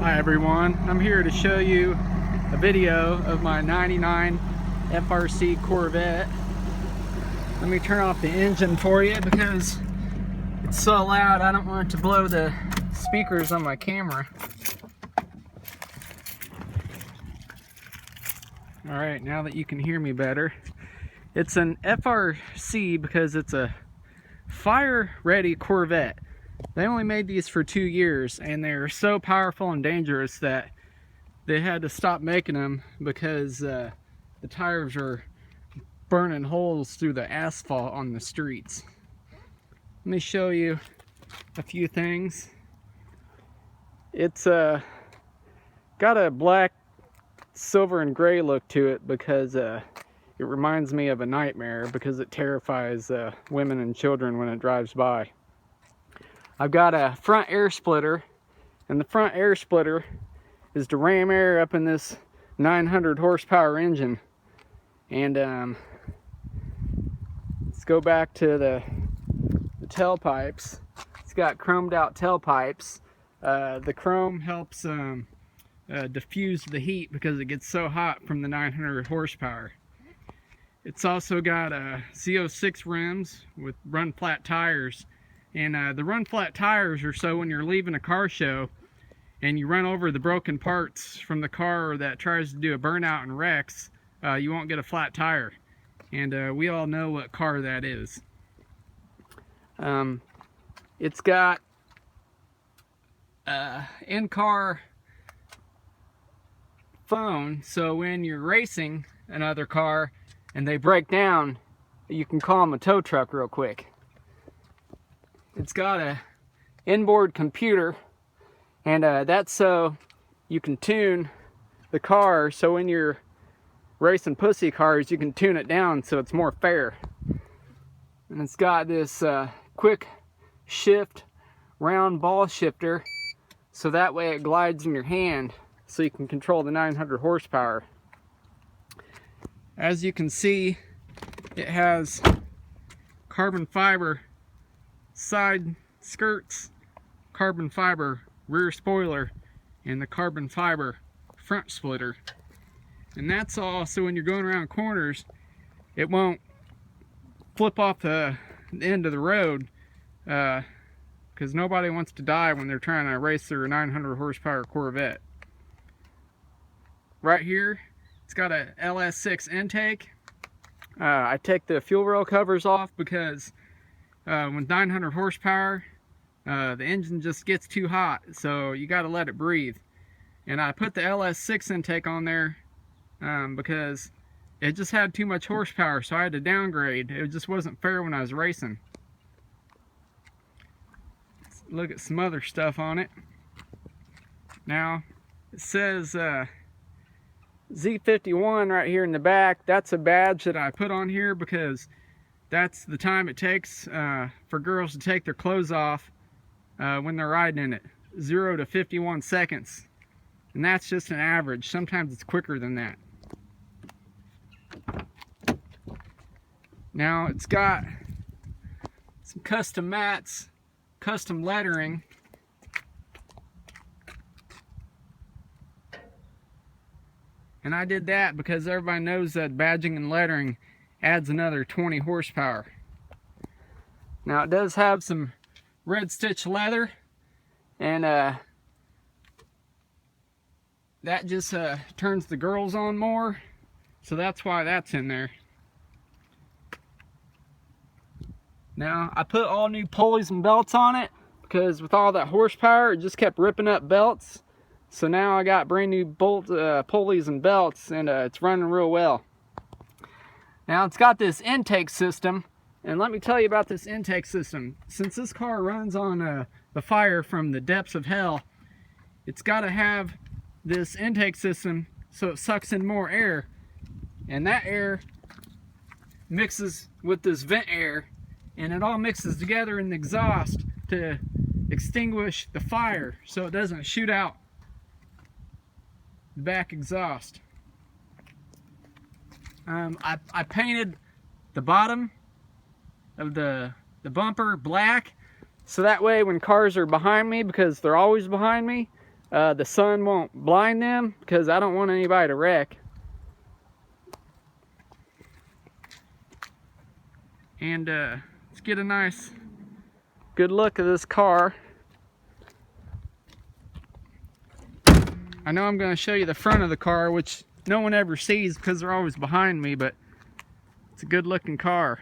Hi everyone, I'm here to show you a video of my 99 FRC Corvette. Let me turn off the engine for you because it's so loud I don't want it to blow the speakers on my camera. Alright, now that you can hear me better. It's an FRC because it's a fire-ready Corvette. They only made these for 2 years and they're so powerful and dangerous that they had to stop making them because the tires are burning holes through the asphalt on the streets. Let me show you a few things. It's got a black, silver, and gray look to it because it reminds me of a nightmare because it terrifies women and children when it drives by. I've got a front air splitter, and the front air splitter is to ram air up in this 900 horsepower engine. And let's go back to the tailpipes. It's got chromed out tailpipes. The chrome helps diffuse the heat because it gets so hot from the 900 horsepower. It's also got Z06 rims with run flat tires. And the run flat tires are so when you're leaving a car show and you run over the broken parts from the car that tries to do a burnout and wrecks, you won't get a flat tire. And we all know what car that is. It's got in-car phone, so when you're racing another car and they break down, you can call them a tow truck real quick. It's got a inboard computer, and that's so you can tune the car, so when you're racing pussy cars you can tune it down so it's more fair. And it's got this quick shift round ball shifter, so that way it glides in your hand so you can control the 900 horsepower. As you can see, it has carbon fiber side skirts, carbon fiber rear spoiler, and the carbon fiber front splitter. And that's all so when you're going around corners it won't flip off the end of the road, because nobody wants to die when they're trying to race their 900 horsepower Corvette. Right here it's got a LS6 intake. I take the fuel rail covers off because with 900 horsepower, the engine just gets too hot, so you got to let it breathe. And I put the LS6 intake on there because it just had too much horsepower, so I had to downgrade. It just wasn't fair when I was racing. Let's look at some other stuff on it. Now, it says Z51 right here in the back. That's a badge that I put on here because that's the time it takes for girls to take their clothes off when they're riding in it. 0 to 51 seconds. And that's just an average. Sometimes it's quicker than that. Now it's got some custom mats, custom lettering. And I did that because everybody knows that badging and lettering adds another 20 horsepower. Now it does have some red stitch leather, and that just turns the girls on more, so that's why that's in there. Now I put all new pulleys and belts on it because with all that horsepower it just kept ripping up belts, so now I got brand new pulleys and belts, and it's running real well. Now it's got this intake system, and let me tell you about this intake system. Since this car runs on the fire from the depths of hell, it's got to have this intake system so it sucks in more air, and that air mixes with this vent air, and it all mixes together in the exhaust to extinguish the fire so it doesn't shoot out the back exhaust. I painted the bottom of the bumper black, so that way when cars are behind me, because they're always behind me, the sun won't blind them, because I don't want anybody to wreck. And let's get a nice good look at this car. I know I'm going to show you the front of the car, which no one ever sees because they're always behind me, but it's a good looking car.